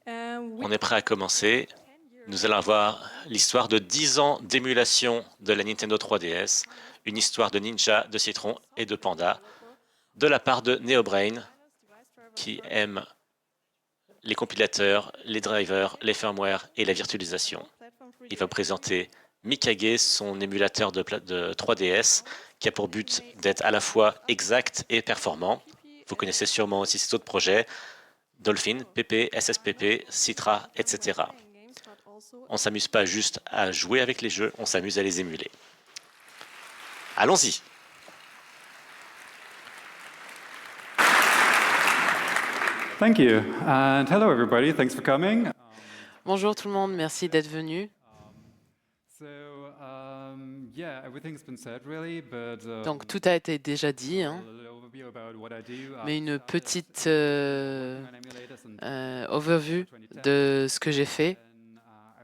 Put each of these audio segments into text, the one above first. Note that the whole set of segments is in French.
On est prêt à commencer. Nous allons avoir l'histoire de 10 ans d'émulation de la Nintendo 3DS, une histoire de Ninja, de Citron et de Panda, de la part de NeoBrain, qui aime les compilateurs, les drivers, les firmware et la virtualisation. Il va présenter Mikage, son émulateur de 3DS, qui a pour but d'être à la fois exact et performant. Vous connaissez sûrement aussi ces autres projets, Dolphin, PP, SSPP, Citra, etc. On ne s'amuse pas juste à jouer avec les jeux, on s'amuse à les émuler. Allons-y! Thank you, and hello everybody, thanks for coming. Bonjour tout le monde, merci d'être venu. Yeah, everything's been said really, but Donc tout a été déjà dit, a little overview about what I do. mais une petite On emulators and overview 2010. de ce que j'ai fait. I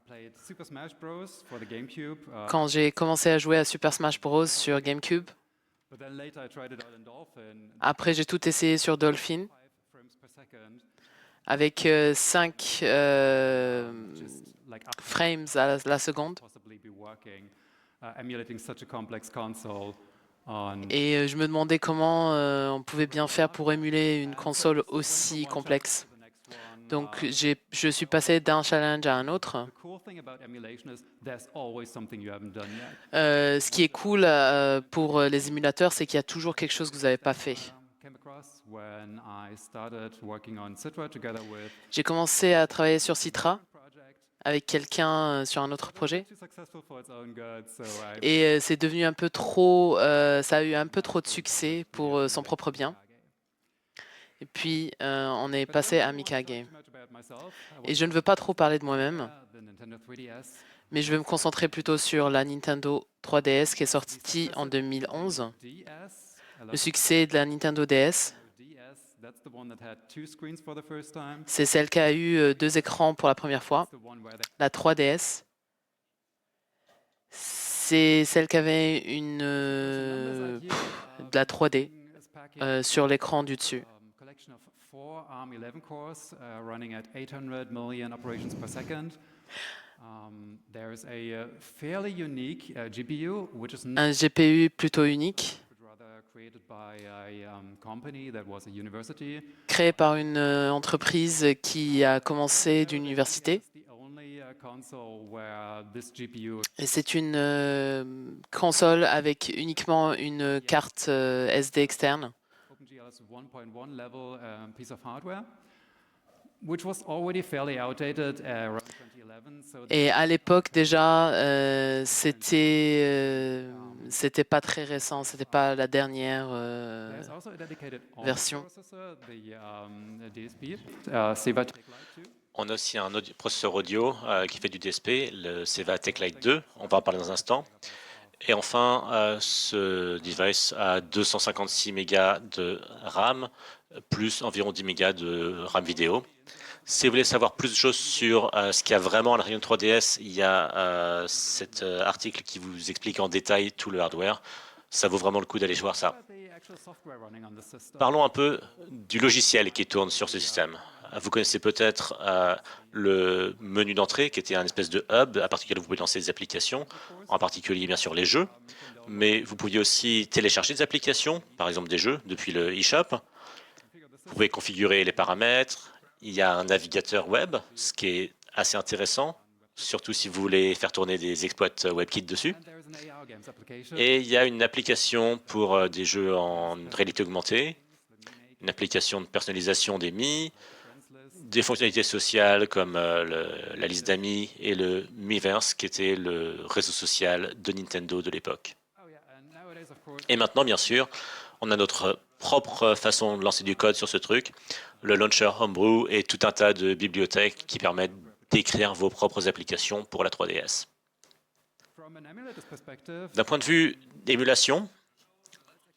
played Super Smash Bros. For the GameCube. Quand j'ai commencé à jouer à Super Smash Bros. Sur GameCube, But then later I tried it out in Dolphin. après j'ai tout essayé sur Dolphin 5 frames per second. avec 5 Just like up frames à la seconde. possibly be working, emulating such a complex console on. Et je me demandais comment on pouvait bien faire pour émuler une console aussi complexe. Donc je suis passé d'un challenge à un autre. The cool thing about emulation is there's always something you haven't done yet. Ce qui est cool pour les émulateurs, c'est qu'il y a toujours quelque chose que vous n'avez pas fait. Came across when I started working on Citra together with J'ai commencé à travailler sur Citra project. avec quelqu'un sur un autre projet. Too successful for its own good, so I Et c'est devenu un peu trop, ça a eu un peu trop de succès pour son propre bien. Et puis on est passé à Mikage. Et je ne veux pas trop parler de moi-même, the Nintendo 3DS. mais je vais me concentrer plutôt sur la Nintendo 3DS qui est sortie en 2011. DS. Le succès de la Nintendo DS, DS, that's the one that had 2 screens for the first time. c'est celle qui a eu 2 écrans pour la première fois. The one where La 3DS, c'est celle qui avait de la 3D sur l'écran du dessus. collection of 4 ARM11 cores running at 800 million operations per second. There's a fairly unique GPU, which is not Un GPU plutôt unique, but rather created by a company that was a university. créé par une entreprise qui a commencé d'université. It's the only console where this GPU Et c'est une console avec uniquement une carte SD externe. OpenGL 1.1 level piece of hardware, which was already fairly outdated around 2011. So Et à l'époque déjà, c'était pas très récent, c'était pas la dernière there's also a dedicated ARM version. processor, the DSP, Seva Tech Lite 2. On a aussi un processeur audio qui fait du DSP, le Seva Tech-Lite 2, on va en parler dans un instant. Et enfin, ce device a 256 mégas de RAM, plus environ 10 mégas de RAM vidéo. Si vous voulez savoir plus de choses sur ce qu'il y a vraiment à l'intérieur de 3DS, il y a cet article qui vous explique en détail tout le hardware. Ça vaut vraiment le coup d'aller voir ça. The actual software running on the system. Parlons un peu du logiciel qui tourne sur ce système. Vous connaissez peut-être le menu d'entrée qui était un espèce de hub à partir duquel vous pouvez lancer des applications, en particulier bien sûr les jeux, mais vous pouviez aussi télécharger des applications, par exemple des jeux, depuis le eShop. Vous pouvez configurer les paramètres. Il y a un navigateur web, ce qui est assez intéressant, surtout si vous voulez faire tourner des exploits WebKit dessus. And there's an AR games application. Et il y a une application pour des jeux en réalité augmentée, une application de personnalisation des Mi, des fonctionnalités sociales comme la liste d'amis et le Miiverse, qui était le réseau social de Nintendo de l'époque. Oh yeah, and nowadays of course Et maintenant, bien sûr, on a notre propre façon de lancer du code sur ce truc, le launcher Homebrew et tout un tas de bibliothèques qui permettent d'écrire vos propres applications pour la 3DS. from an emulator's perspective, D'un point de vue d'émulation,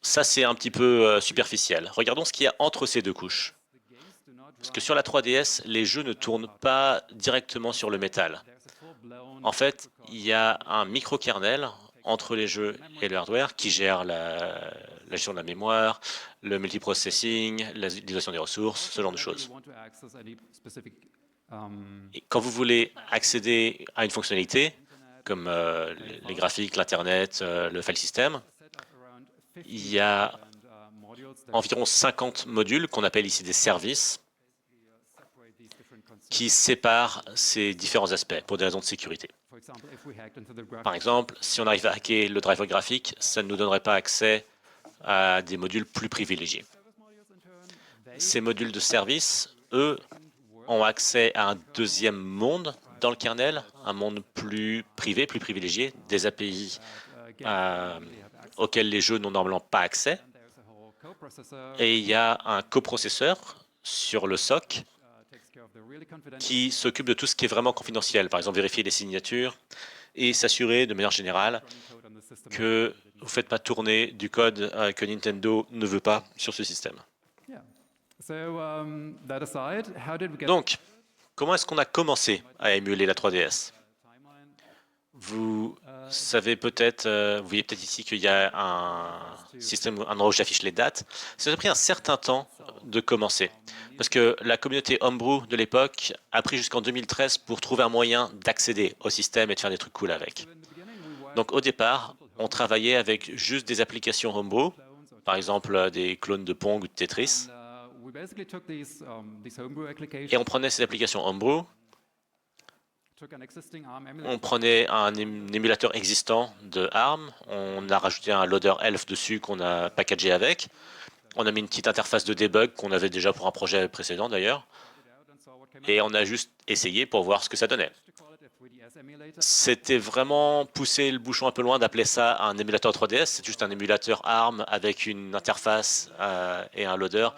ça c'est un petit peu superficiel. Regardons ce qu'il y a entre ces deux couches. the games do not Parce que sur la 3DS, les jeux ne tournent pas directement sur le métal. there's a full-blown En fait, il y a un microkernel entre les jeux et le hardware qui gère la gestion de la mémoire, le multiprocessing, l'utilisation des ressources, ce genre de choses. Et quand vous voulez accéder à une fonctionnalité, comme les graphiques, l'Internet, le file system, il y a environ 50 modules qu'on appelle ici des services qui séparent ces différents aspects pour des raisons de sécurité. Par exemple, si on arrive à hacker le driver graphique, ça ne nous donnerait pas accès à des modules plus privilégiés. Ces modules de service, eux, ont accès à un deuxième monde dans le kernel, un monde plus privé, plus privilégié, des API auxquels les jeux n'ont normalement pas accès. Et il y a un coprocesseur sur le SOC qui s'occupe de tout ce qui est vraiment confidentiel, par exemple vérifier les signatures et s'assurer de manière générale que vous ne faites pas tourner du code que Nintendo ne veut pas sur ce système. Donc, comment est-ce qu'on a commencé à émuler la 3DS? Vous savez peut-être, vous voyez peut-être ici qu'il y a un système, un endroit où j'affiche les dates. Ça a pris un certain temps de commencer, parce que la communauté Homebrew de l'époque a pris jusqu'en 2013 pour trouver un moyen d'accéder au système et de faire des trucs cool avec. Donc au départ, on travaillait avec juste des applications Homebrew, par exemple des clones de Pong ou de Tetris, et on prenait ces applications Homebrew, on prenait un émulateur existant de ARM, on a rajouté un loader ELF dessus qu'on a packagé avec, on a mis une petite interface de debug qu'on avait déjà pour un projet précédent d'ailleurs, et on a juste essayé pour voir ce que ça donnait. C'était vraiment pousser le bouchon un peu loin d'appeler ça un émulateur 3DS, c'est juste un émulateur ARM avec une interface et un loader,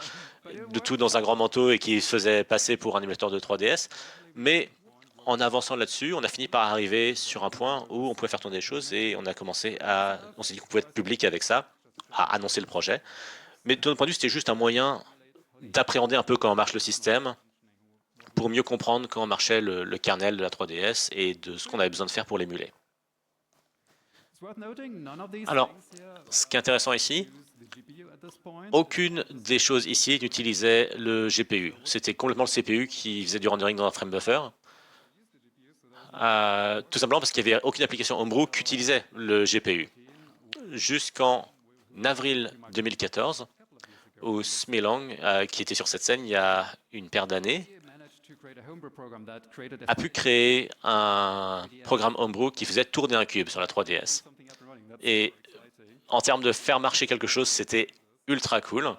de tout dans un grand manteau et qui se faisait passer pour un émulateur de 3DS, mais en avançant là-dessus, on a fini par arriver sur un point où on pouvait faire tourner des choses et on s'est dit qu'on pouvait être public avec ça, à annoncer le projet. Mais de notre point de vue, c'était juste un moyen d'appréhender un peu comment marche le système pour mieux comprendre comment marchait le kernel de la 3DS et de ce qu'on avait besoin de faire pour l'émuler. Alors, ce qui est intéressant ici, aucune des choses ici n'utilisait le GPU. C'était complètement le CPU qui faisait du rendering dans un frame buffer. Tout simplement parce qu'il n'y avait aucune application Homebrew qui utilisait le GPU. Jusqu'en avril 2014, où Smilang, qui était sur cette scène il y a une paire d'années, a pu créer un programme Homebrew qui faisait tourner un cube sur la 3DS. Et en termes de faire marcher quelque chose, c'était ultra cool.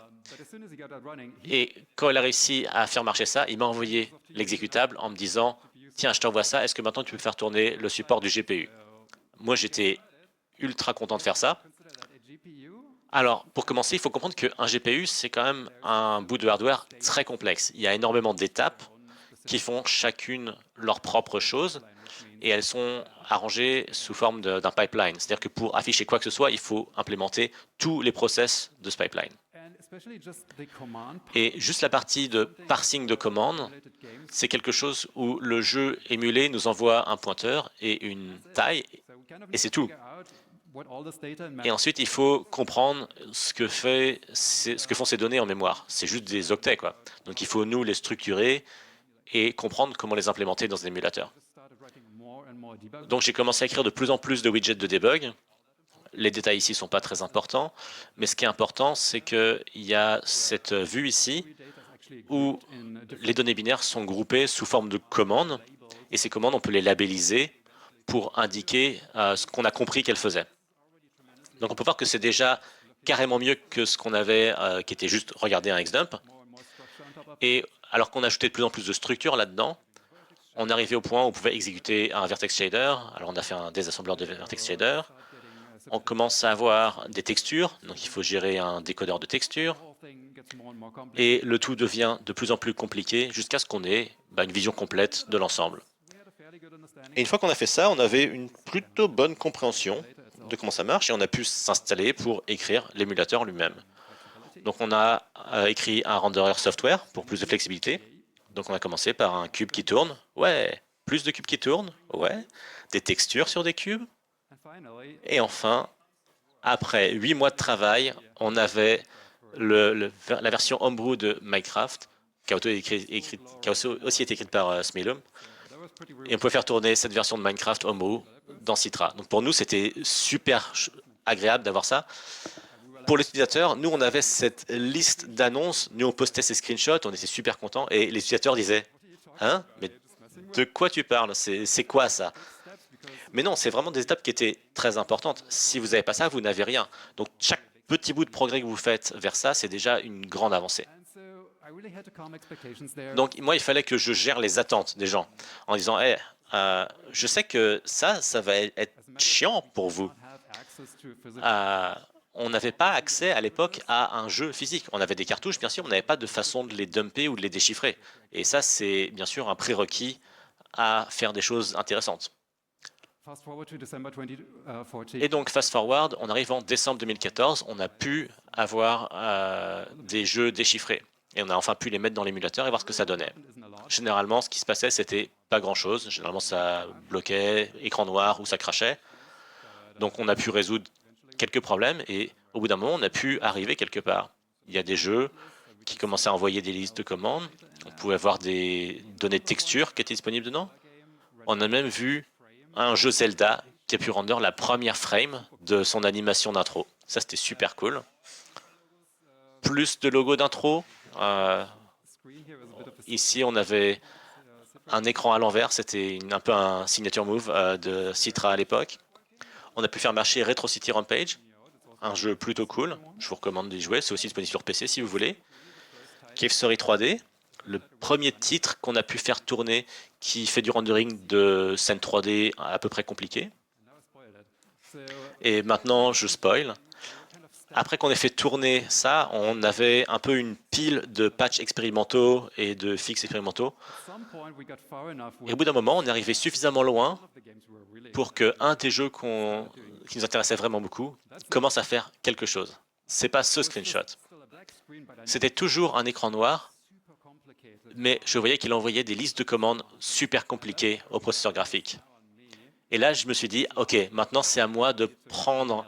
Et quand il a réussi à faire marcher ça, il m'a envoyé l'exécutable en me disant « Tiens, je t'envoie ça, est-ce que maintenant tu peux faire tourner le support du GPU ?» Moi, j'étais ultra content de faire ça. Alors, pour commencer, il faut comprendre qu'un GPU, c'est quand même un bout de hardware très complexe. Il y a énormément d'étapes qui font chacune leur propre chose et elles sont arrangées sous forme d'un pipeline. C'est-à-dire que pour afficher quoi que ce soit, il faut implémenter tous les process de ce pipeline. Et juste la partie de parsing de commandes, c'est quelque chose où le jeu émulé nous envoie un pointeur et une taille, et c'est tout. Et ensuite, il faut comprendre ce que font ces données en mémoire. C'est juste des octets, quoi. Donc il faut nous les structurer et comprendre comment les implémenter dans un émulateur. Donc j'ai commencé à écrire de plus en plus de widgets de debug. Les détails ici ne sont pas très importants, mais ce qui est important, c'est qu'il y a cette vue ici où les données binaires sont groupées sous forme de commandes, et ces commandes, on peut les labelliser pour indiquer ce qu'on a compris qu'elles faisaient. Donc on peut voir que c'est déjà carrément mieux que ce qu'on avait, qui était juste regarder un xdump. Et alors qu'on ajoutait de plus en plus de structures là-dedans, on est arrivé au point où on pouvait exécuter un vertex shader. Alors on a fait un désassembleur de vertex shader. On commence à avoir des textures, donc il faut gérer un décodeur de textures. Et le tout devient de plus en plus compliqué jusqu'à ce qu'on ait une vision complète de l'ensemble. Et une fois qu'on a fait ça, on avait une plutôt bonne compréhension de comment ça marche et on a pu s'installer pour écrire l'émulateur lui-même. Donc on a écrit un renderer software pour plus de flexibilité. Donc on a commencé par un cube qui tourne. Ouais, plus de cubes qui tournent. Ouais, des textures sur des cubes. Et enfin, Après 8 mois de travail, on avait la version homebrew de Minecraft, qui a aussi été écrite par Smilum. Et on pouvait faire tourner cette version de Minecraft homebrew dans Citra. Donc pour nous, c'était super agréable d'avoir ça. Pour les utilisateurs, nous, on avait cette liste d'annonces. Nous, on postait ces screenshots, on était super contents. Et les utilisateurs disaient, « Hein? Mais de quoi tu parles? C'est quoi ça ?» Mais non, c'est vraiment des étapes qui étaient très importantes. Si vous n'avez pas ça, vous n'avez rien. Donc chaque petit bout de progrès que vous faites vers ça, c'est déjà une grande avancée. Donc moi, il fallait que je gère les attentes des gens en disant, hey, je sais que ça va être chiant pour vous. On n'avait pas accès à l'époque à un jeu physique. On avait des cartouches, bien sûr, on n'avait pas de façon de les dumper ou de les déchiffrer. Et ça, c'est bien sûr un prérequis à faire des choses intéressantes. Et donc, fast forward, on arrive en décembre 2014, on a pu avoir des jeux déchiffrés. Et on a enfin pu les mettre dans l'émulateur et voir ce que ça donnait. Généralement, ce qui se passait, c'était pas grand-chose. Généralement, ça bloquait, écran noir ou ça crachait. Donc, on a pu résoudre quelques problèmes et au bout d'un moment, on a pu arriver quelque part. Il y a des jeux qui commençaient à envoyer des listes de commandes. On pouvait avoir des données de texture qui étaient disponibles dedans. On a même vu un jeu Zelda qui a pu rendre la première frame de son animation d'intro. Ça, c'était super cool. Plus de logos d'intro. Ici, on avait un écran à l'envers. C'était un peu un signature move de Citra à l'époque. On a pu faire marcher Retro City Rampage, un jeu plutôt cool. Je vous recommande d'y jouer. C'est aussi disponible sur PC si vous voulez. Cave Story 3D, le premier titre qu'on a pu faire tourner qui fait du rendering de scènes 3D à peu près compliquées. Et maintenant, je spoil. Après qu'on ait fait tourner ça, on avait un peu une pile de patchs expérimentaux et de fixes expérimentaux. Et au bout d'un moment, on est arrivé suffisamment loin pour qu'un des jeux qui nous intéressait vraiment beaucoup commence à faire quelque chose. C'est pas ce screenshot. C'était toujours un écran noir, mais je voyais qu'il envoyait des listes de commandes super compliquées au processeur graphique. Et là, je me suis dit, OK, maintenant c'est à moi de prendre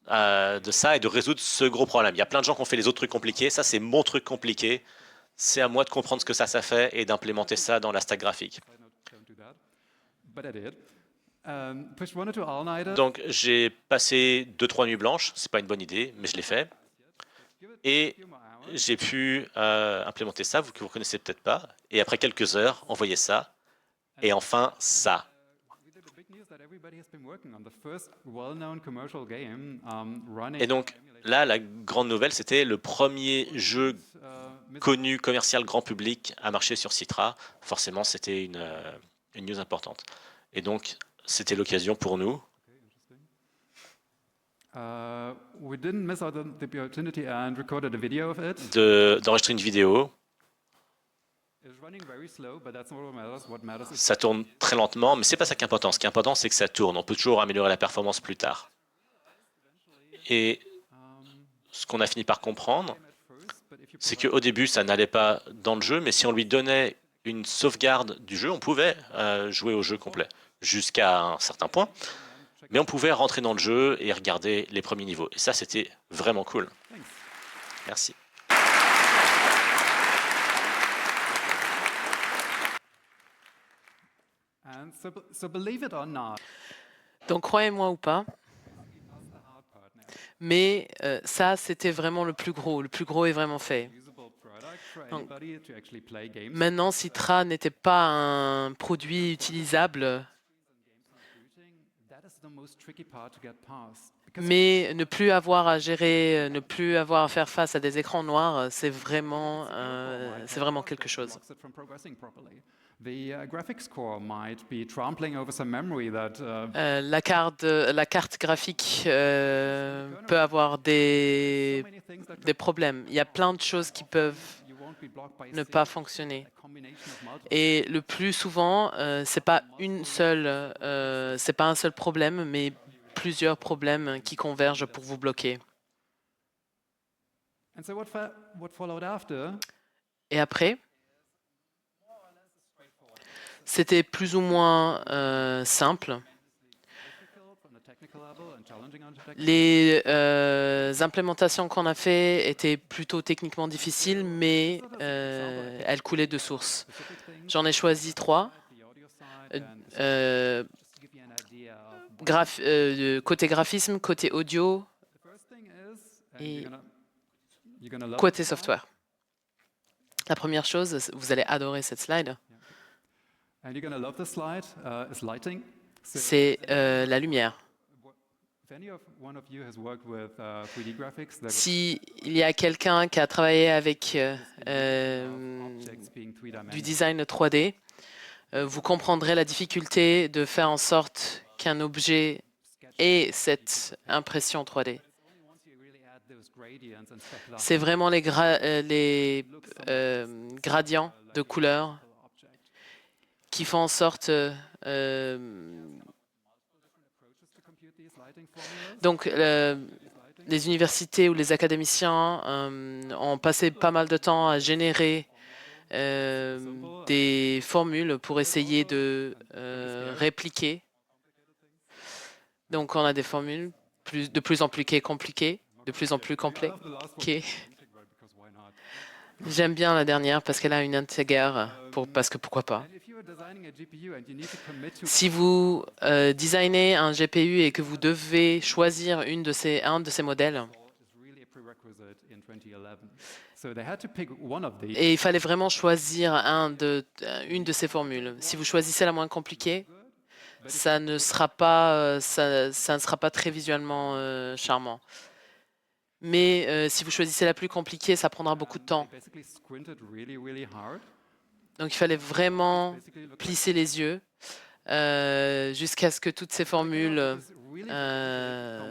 de ça et de résoudre ce gros problème. Il y a plein de gens qui ont fait les autres trucs compliqués. Ça, c'est mon truc compliqué. C'est à moi de comprendre ce que ça fait et d'implémenter ça dans la stack graphique. Donc, j'ai passé 2-3 nuits blanches. C'est pas une bonne idée, mais je l'ai fait. Et j'ai pu implémenter ça, que vous ne connaissez peut-être pas. Et après quelques heures, envoyer ça. Et enfin, ça. Et donc, là, la grande nouvelle, c'était le premier jeu connu, commercial, grand public à marcher sur Citra. Forcément, c'était une news importante. Et donc, c'était l'occasion pour nous d'enregistrer une vidéo. Ça tourne très lentement, mais ce n'est pas ça qui est important. Ce qui est important, c'est que ça tourne. On peut toujours améliorer la performance plus tard. Et ce qu'on a fini par comprendre, c'est qu'au début, ça n'allait pas dans le jeu, mais si on lui donnait une sauvegarde du jeu, on pouvait jouer au jeu complet, jusqu'à un certain point. Mais on pouvait rentrer dans le jeu et regarder les premiers niveaux. Et ça, c'était vraiment cool. Merci. Donc, croyez-moi ou pas, mais ça, c'était vraiment le plus gros. Le plus gros est vraiment fait. Donc, maintenant, Citra n'était pas un produit utilisable, mais ne plus avoir à gérer, ne plus avoir à faire face à des écrans noirs, c'est vraiment quelque chose. La carte graphique peut avoir des problèmes. Il y a plein de choses qui peuvent ne pas fonctionner. Et le plus souvent, c'est pas un seul problème, mais plusieurs problèmes qui convergent pour vous bloquer. Et après, c'était plus ou moins simple. Les implémentations qu'on a faites étaient plutôt techniquement difficiles, mais elles coulaient de source. J'en ai choisi 3. Côté graphisme, côté audio et côté software. La première chose, vous allez adorer cette slide, c'est la lumière. S'il y a quelqu'un qui a travaillé avec du design 3D, vous comprendrez la difficulté de faire en sorte qu'un objet ait cette impression 3D. C'est vraiment les gradients de couleurs qui font en sorte donc les universités ou les académiciens ont passé pas mal de temps à générer des formules pour essayer de répliquer. Donc on a des formules de plus en plus compliquées, de plus en plus compliquées. J'aime bien la dernière parce qu'elle a une integer, parce que pourquoi pas. Si vous designez un GPU et que vous devez choisir un de ces modèles, et il fallait vraiment choisir une de ces formules. Si vous choisissez la moins compliquée, ça ne sera pas très visuellement charmant. Mais si vous choisissez la plus compliquée, ça prendra beaucoup de temps. Donc il fallait vraiment plisser les yeux jusqu'à ce que toutes ces formules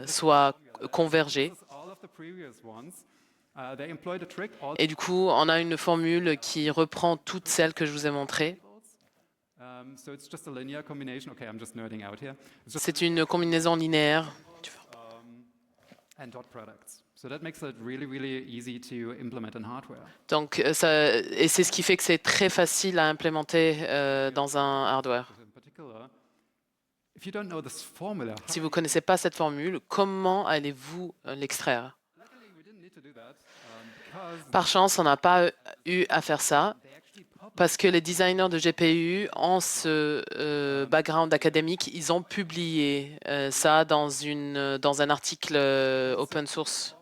soient convergées. Et du coup, on a une formule qui reprend toutes celles que je vous ai montrées. C'est une combinaison linéaire. Donc, et c'est ce qui fait que c'est très facile à implémenter dans un hardware. Si vous ne connaissez pas cette formule, comment allez-vous l'extraire? Par chance, on n'a pas eu à faire ça parce que les designers de GPU ont ce background académique. Ils ont publié ça dans un article open source.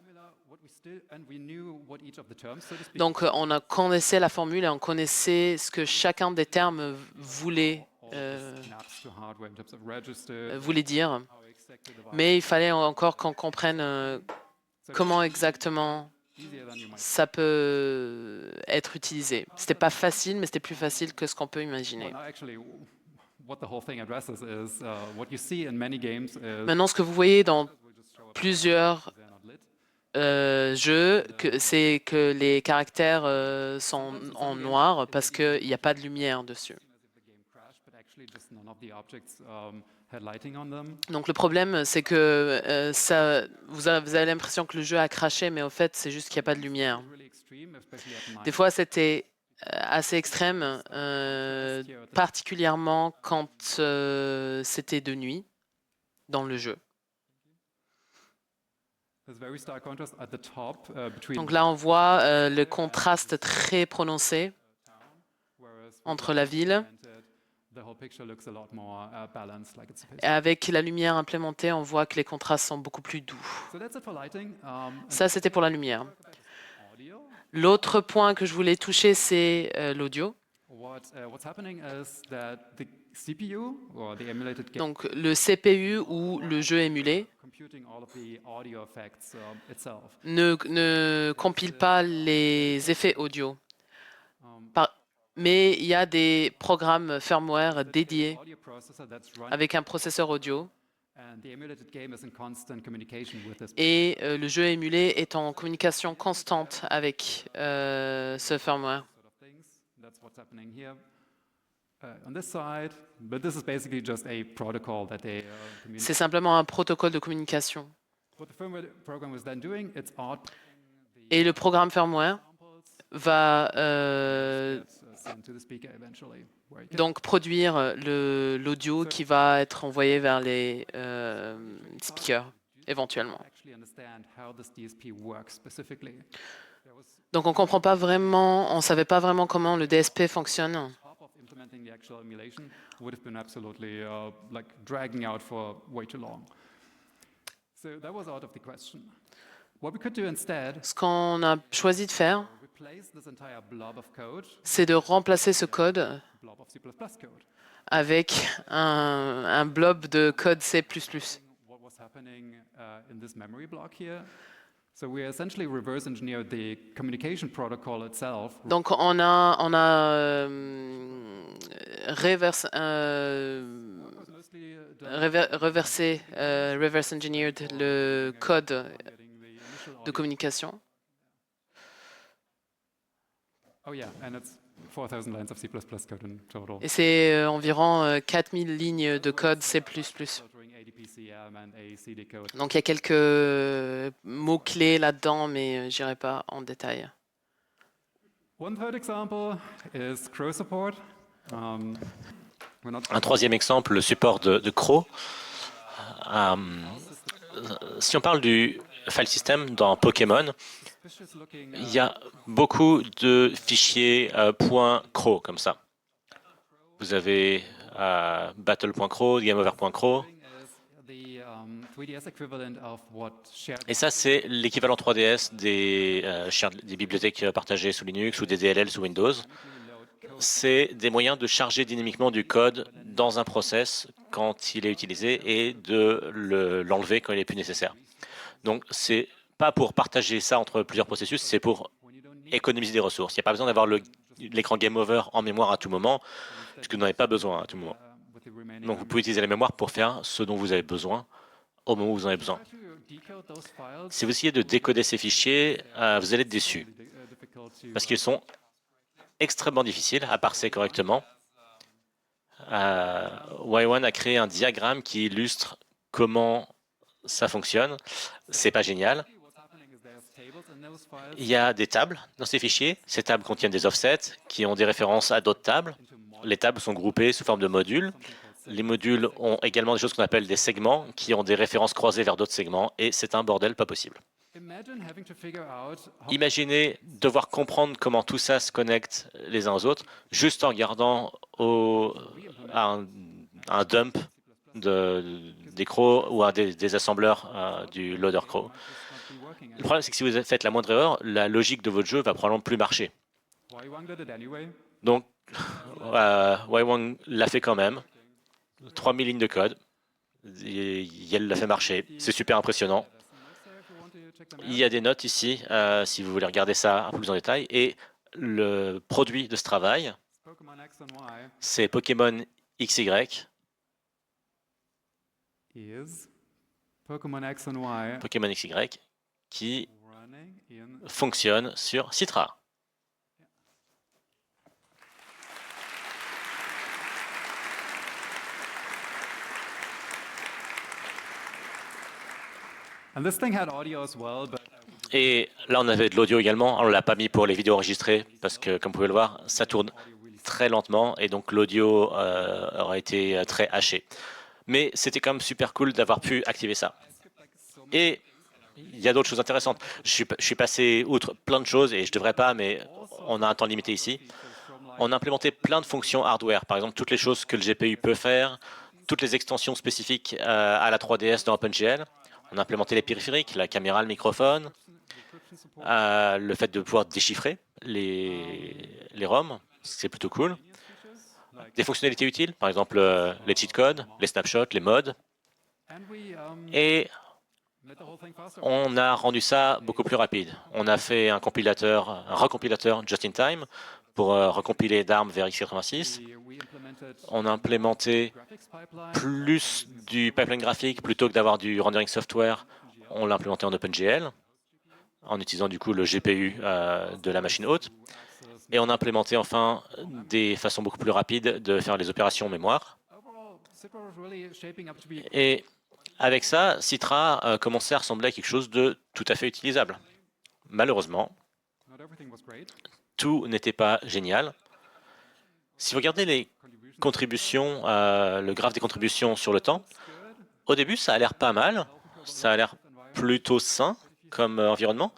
Donc, on connaissait la formule et on connaissait ce que chacun des termes voulait dire. Mais il fallait encore qu'on comprenne comment exactement ça peut être utilisé. Ce n'était pas facile, mais c'était plus facile que ce qu'on peut imaginer. Maintenant, ce que vous voyez dans plusieurs jeux, c'est que les caractères sont en noir parce qu'il n'y a pas de lumière dessus. Donc le problème, c'est que vous avez l'impression que le jeu a crashé, mais au fait, c'est juste qu'il n'y a pas de lumière. Des fois, c'était assez extrême, particulièrement quand c'était de nuit dans le jeu. Donc là, on voit le contraste très prononcé entre la ville. Et avec la lumière implémentée, on voit que les contrastes sont beaucoup plus doux. Ça, c'était pour la lumière. L'autre point que je voulais toucher, c'est l'audio. Donc, le CPU ou le jeu émulé ne compile pas les effets audio. Mais il y a des programmes firmware dédiés avec un processeur audio. Et le jeu émulé est en communication constante avec ce firmware. C'est simplement un protocole de communication. Et le programme firmware va donc produire l'audio qui va être envoyé vers les speakers. éventuellement. actually understand how this DSP works specifically. There was Donc on comprend pas vraiment, on savait pas vraiment comment le DSP fonctionne. top of implementing the actual emulation would have been absolutely like dragging out for way too long. So that was out of the question. What we could do instead, Ce qu'on a choisi de faire, replace this entire blob of code, c'est de remplacer ce code blob of C++ code. avec un blob de code C++. What was happening in this memory block here? So we essentially reverse engineered the communication protocol itself. Donc on a Mostly reverse engineered le code getting the initial de communication. Oh yeah, and it's 4,000 lines of C++ code in total. Et c'est environ 4000 lignes de code C++. Filtering ADPCM and ACD code. Donc il y a quelques mots-clés là-dedans, mais j'irai pas en détail. One third example is Crow support. We're not Un troisième exemple, le support de Crow. Si on parle du file system dans Pokémon, suspicious looking il y a beaucoup de fichiers .crow comme ça. Vous avez battle.crow, gameover.crow, is the 3DS equivalent of what shared et ça c'est l'équivalent 3DS des bibliothèques partagées sous Linux ou des DLL sous Windows. C'est des moyens de charger dynamiquement du code dans un process quand il est utilisé et de l'enlever quand il est plus nécessaire. Donc c'est pas pour partager ça entre plusieurs processus, c'est pour économiser des ressources. Il n'y a pas besoin d'avoir l'écran Game Over en mémoire à tout moment, puisque vous n'en avez pas besoin à tout moment. with the remaining. Donc vous pouvez utiliser la mémoire pour faire ce dont vous avez besoin au moment où vous en avez besoin. Try to decode those files. Si vous essayez de décoder ces fichiers, vous allez être déçu, Difficult to parce qu'ils sont extrêmement difficiles à parser correctement. Y1 a créé un diagramme qui illustre comment ça fonctionne. C'est pas génial. what's happening is there's tables in those files Il y a des tables dans ces fichiers. Ces tables contiennent des offsets qui ont des références à d'autres tables. Les tables sont groupées sous forme de modules. Les modules ont également des choses qu'on appelle des segments qui ont des références croisées vers d'autres segments et c'est un bordel pas possible. Imagine having to figure out how Imaginez devoir comprendre comment tout ça se connecte les uns aux autres juste en regardant à un dump des crows ou à des assembleurs du loader crow. not be working. Le problème, c'est que si vous faites la moindre erreur, la logique de votre jeu va probablement plus marcher. Wang did it anyway. Donc, Waiwang l'a fait quand même. 3000 lignes de code. Et elle l'a fait marcher. C'est super impressionnant. If you want to check them Il y a des notes ici, si vous voulez regarder ça un peu plus en détail. Et le produit de ce travail, Pokemon X and Y c'est Pokémon XY. is Pokemon X and Y Pokémon XY, qui running in fonctionne sur Citra. and this thing had audio as well, but Et là, on avait de l'audio également. On ne l'a pas mis pour les vidéos enregistrées parce que, comme vous pouvez le voir, ça tourne très lentement et donc l'audio aurait été très haché. Mais c'était quand même super cool d'avoir pu activer ça. Et il y a d'autres choses intéressantes. Je suis passé outre plein de choses et je ne devrais pas, mais on a un temps limité ici. On a implémenté plein de fonctions hardware. Par exemple, toutes les choses que le GPU peut faire, toutes les extensions spécifiques à la 3DS dans OpenGL. On a implémenté les périphériques, la caméra, le microphone, le fait de pouvoir déchiffrer les ROM, c'est plutôt cool. Des fonctionnalités utiles, par exemple les cheat codes, les snapshots, les modes. and we Et made the whole thing faster. on a rendu ça beaucoup plus rapide. On a fait un recompilateur just in time pour recompiler d'ARM vers x86. We implemented On a implémenté graphics pipeline. plus du pipeline graphique plutôt que d'avoir du rendering software. On l'a implémenté en OpenGL en utilisant du coup le GPU de la machine haute. Et on a implémenté enfin des façons beaucoup plus rapides de faire les opérations en mémoire. Overall, Citra was really shaping up to be Et avec ça, Citra commençait à ressembler à quelque chose de tout à fait utilisable. Malheureusement, not everything was great. tout n'était pas génial. Si vous regardez les contributions, le graphe des contributions sur le temps, au début, ça a l'air pas mal. ça a l'air plutôt sain comme environnement.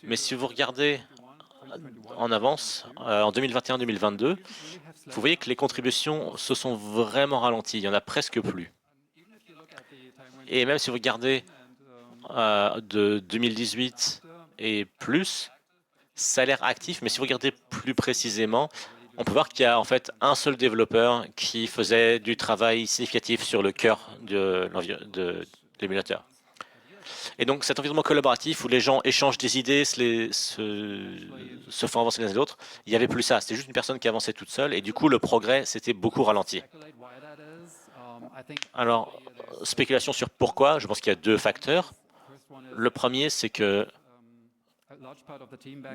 Mais si vous regardez en avance, en 2021-2022, vous voyez que les contributions se sont vraiment ralenties. Il n'y en a presque plus. Et même si vous regardez de 2018 et plus, ça a l'air actif, mais si vous regardez plus précisément, on peut voir qu'il y a en fait un seul développeur qui faisait du travail significatif sur le cœur de l'émulateur. Et donc cet environnement collaboratif où les gens échangent des idées, se font avancer les uns les autres, il n'y avait plus ça. C'était juste une personne qui avançait toute seule et du coup le progrès s'était beaucoup ralenti. Alors, spéculation sur pourquoi, je pense qu'il y a deux facteurs. Le premier, c'est que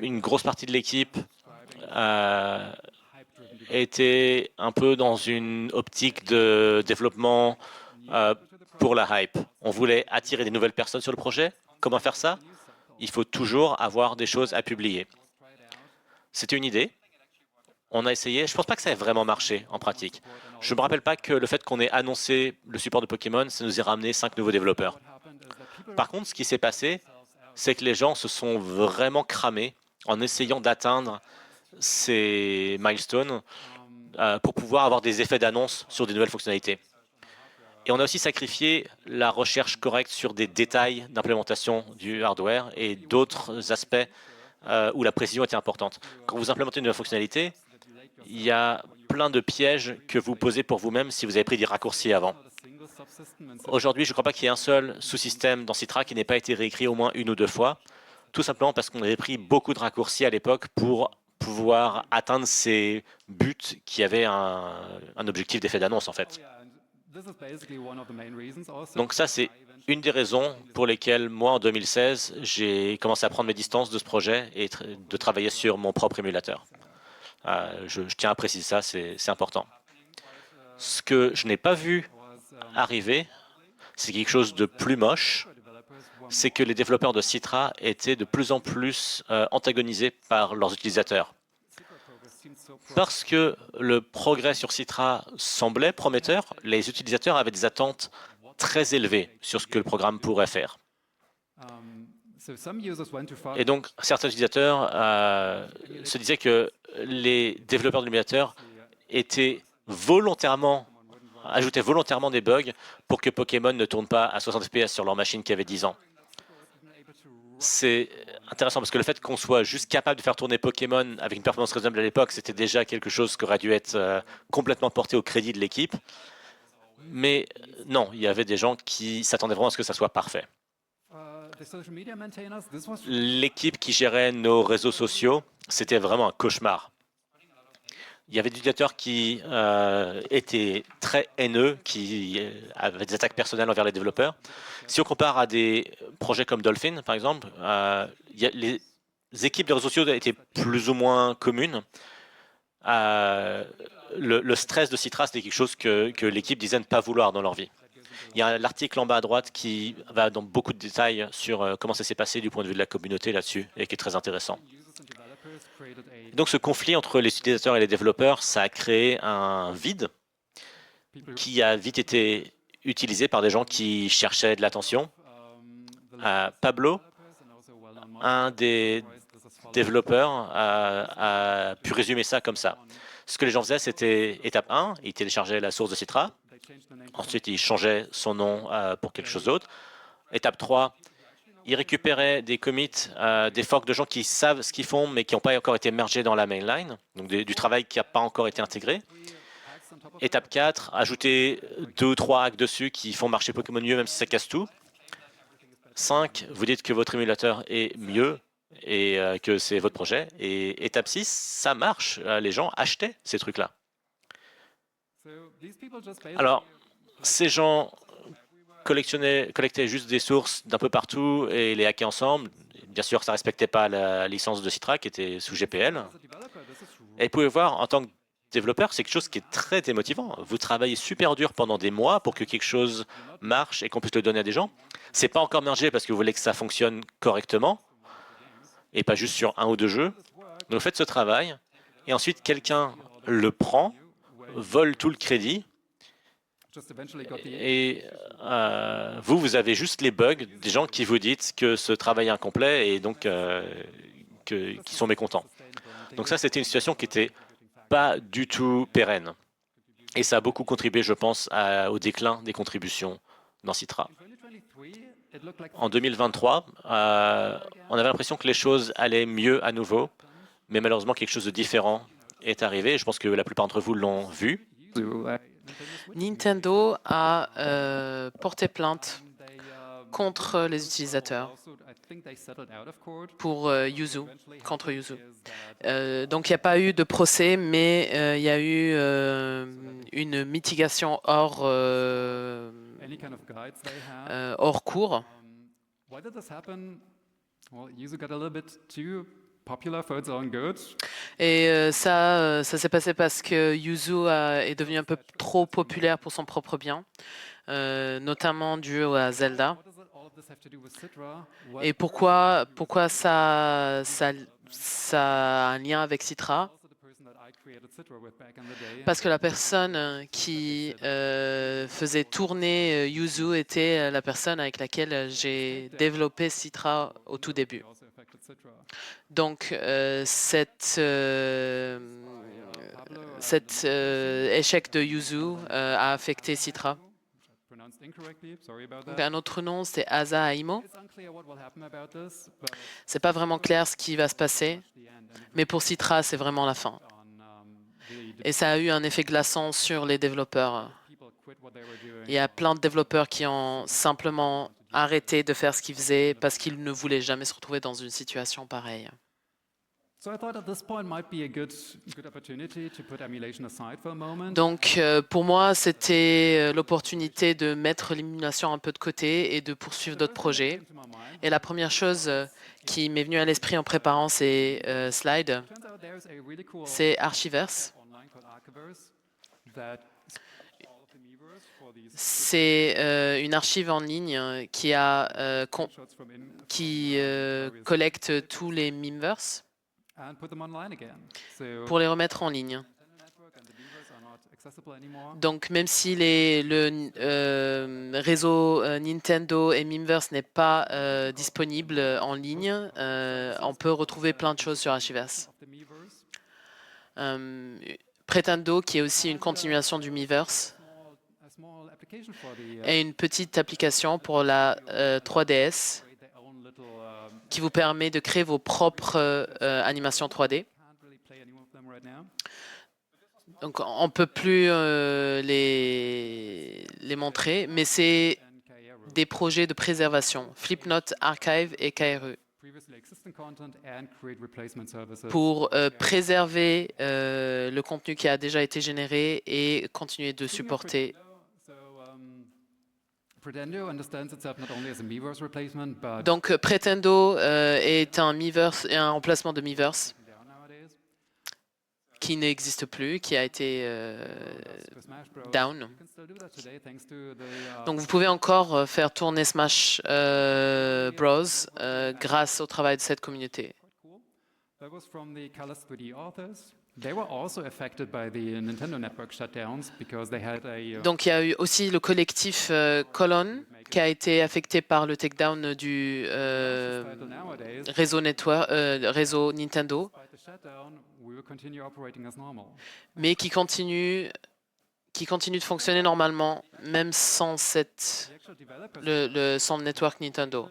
une grosse partie de l'équipe était un peu dans une optique de développement pour la hype. On voulait attirer des nouvelles personnes sur le projet. Comment faire ça? Il faut toujours avoir des choses à publier. C'était une idée. On a essayé. Je ne pense pas que ça ait vraiment marché en pratique. Je ne me rappelle pas que le fait qu'on ait annoncé le support de Pokémon, ça nous ait ramené 5 nouveaux développeurs. Par contre, ce qui s'est passé, c'est que les gens se sont vraiment cramés en essayant d'atteindre ces milestones pour pouvoir avoir des effets d'annonce sur des nouvelles fonctionnalités. Et on a aussi sacrifié la recherche correcte sur des détails d'implémentation du hardware et d'autres aspects où la précision était importante. Quand vous implémentez une nouvelle fonctionnalité, il y a plein de pièges que vous posez pour vous-même si vous avez pris des raccourcis avant. Aujourd'hui, je ne crois pas qu'il y ait un seul sous-système dans Citra qui n'ait pas été réécrit au moins une ou deux fois, tout simplement parce qu'on avait pris beaucoup de raccourcis à l'époque pour pouvoir atteindre ces buts qui avaient un objectif d'effet d'annonce, en fait. Donc ça, c'est une des raisons pour lesquelles, moi, en 2016, j'ai commencé à prendre mes distances de ce projet et de travailler sur mon propre émulateur. Je tiens à préciser ça, c'est important. Ce que je n'ai pas vu arriver, c'est quelque chose de plus moche, c'est que les développeurs de Citra étaient de plus en plus antagonisés par leurs utilisateurs. Parce que le progrès sur Citra semblait prometteur, les utilisateurs avaient des attentes très élevées sur ce que le programme pourrait faire. Et donc, certains utilisateurs se disaient que les développeurs de l'émulateur ajoutaient volontairement des bugs pour que Pokémon ne tourne pas à 60 FPS sur leur machine qui avait 10 ans. C'est intéressant parce que le fait qu'on soit juste capable de faire tourner Pokémon avec une performance raisonnable à l'époque, c'était déjà quelque chose qui aurait dû être complètement porté au crédit de l'équipe. Mais non, il y avait des gens qui s'attendaient vraiment à ce que ça soit parfait. L'équipe qui gérait nos réseaux sociaux, c'était vraiment un cauchemar. Il y avait des utilisateurs qui étaient très haineux, qui avaient des attaques personnelles envers les développeurs. Si on compare à des projets comme Dolphin, par exemple, les équipes de réseaux sociaux étaient plus ou moins communes. Le stress de Citra, c'était quelque chose que l'équipe disait ne pas vouloir dans leur vie. Il y a l'article en bas à droite qui va dans beaucoup de détails sur comment ça s'est passé du point de vue de la communauté là-dessus et qui est très intéressant. Donc ce conflit entre les utilisateurs et les développeurs, ça a créé un vide qui a vite été utilisé par des gens qui cherchaient de l'attention. Pablo, un des développeurs, a pu résumer ça comme ça. Ce que les gens faisaient, c'était étape 1, ils téléchargeaient la source de Citra. Ensuite, ils changeaient son nom pour quelque chose d'autre. Étape 3, ils récupéraient des commits, des forks de gens qui savent ce qu'ils font, mais qui n'ont pas encore été mergés dans la mainline, donc du travail qui n'a pas encore été intégré. Étape 4, ajouter 2 ou 3 hacks dessus qui font marcher Pokémon mieux, même si ça casse tout. 5, vous dites que votre émulateur est mieux et que c'est votre projet. Et étape 6, ça marche. Les gens achetaient ces trucs-là. Alors, ces gens collectaient juste des sources d'un peu partout et les hackaient ensemble. Bien sûr, ça ne respectait pas la licence de Citra qui était sous GPL. Et vous pouvez voir, en tant que développeur, c'est quelque chose qui est très démotivant. Vous travaillez super dur pendant des mois pour que quelque chose marche et qu'on puisse le donner à des gens. C'est pas encore mergé parce que vous voulez que ça fonctionne correctement et pas juste sur un ou deux jeux. Donc vous faites ce travail et ensuite quelqu'un le prend, vole tout le crédit Et vous avez juste les bugs, des gens qui vous disent que ce travail est incomplet et donc qui sont mécontents. Donc ça, c'était une situation qui n'était pas du tout pérenne. Et ça a beaucoup contribué, je pense, au déclin des contributions dans Citra. En 2023, on avait l'impression que les choses allaient mieux à nouveau, mais malheureusement, quelque chose de différent est arrivé. Je pense que la plupart d'entre vous l'ont vu. Nintendo a porté plainte contre les utilisateurs pour Yuzu, contre Yuzu. Donc il n'y a pas eu de procès, mais il y a eu une mitigation hors cours. Et ça s'est passé parce que Yuzu est devenu un peu trop populaire pour son propre bien, notamment dû à Zelda. Et pourquoi ça a un lien avec Citra? Parce que la personne qui faisait tourner Yuzu était la personne avec laquelle j'ai développé Citra au tout début. Donc, cet échec de Yuzu a affecté Citra. Donc, un autre nom, c'est Asa Aimo. C'est pas vraiment clair ce qui va se passer, mais pour Citra, c'est vraiment la fin. Et ça a eu un effet glaçant sur les développeurs. Il y a plein de développeurs qui ont simplement arrêté de faire ce qu'ils faisaient parce qu'ils ne voulaient jamais se retrouver dans une situation pareille. Donc, pour moi, c'était l'opportunité de mettre l'émulation un peu de côté et de poursuivre d'autres projets. Et la première chose qui m'est venue à l'esprit en préparant ces slides, c'est Archiverse. C'est une archive en ligne qui collecte tous les Mimeverse pour les remettre en ligne. Donc, même si le réseau Nintendo et Mimeverse n'est pas disponible en ligne, on peut retrouver plein de choses sur Archiverse. Pretendo, qui est aussi une continuation du Miiverse, est une petite application pour la 3DS qui vous permet de créer vos propres animations 3D. Donc, on ne peut plus les montrer, mais c'est des projets de préservation, Flipnote, Archive et KRE, pour préserver le contenu qui a déjà été généré et continuer de supporter. Donc, Pretendo est un remplacement de Miiverse qui n'existe plus, qui a été down. Donc, vous pouvez encore faire tourner Smash Bros. Grâce au travail de cette communauté. Donc, il y a eu aussi le collectif Colon qui a été affecté par le takedown du réseau Nintendo, mais qui continue de fonctionner normalement, même sans sans le network Nintendo.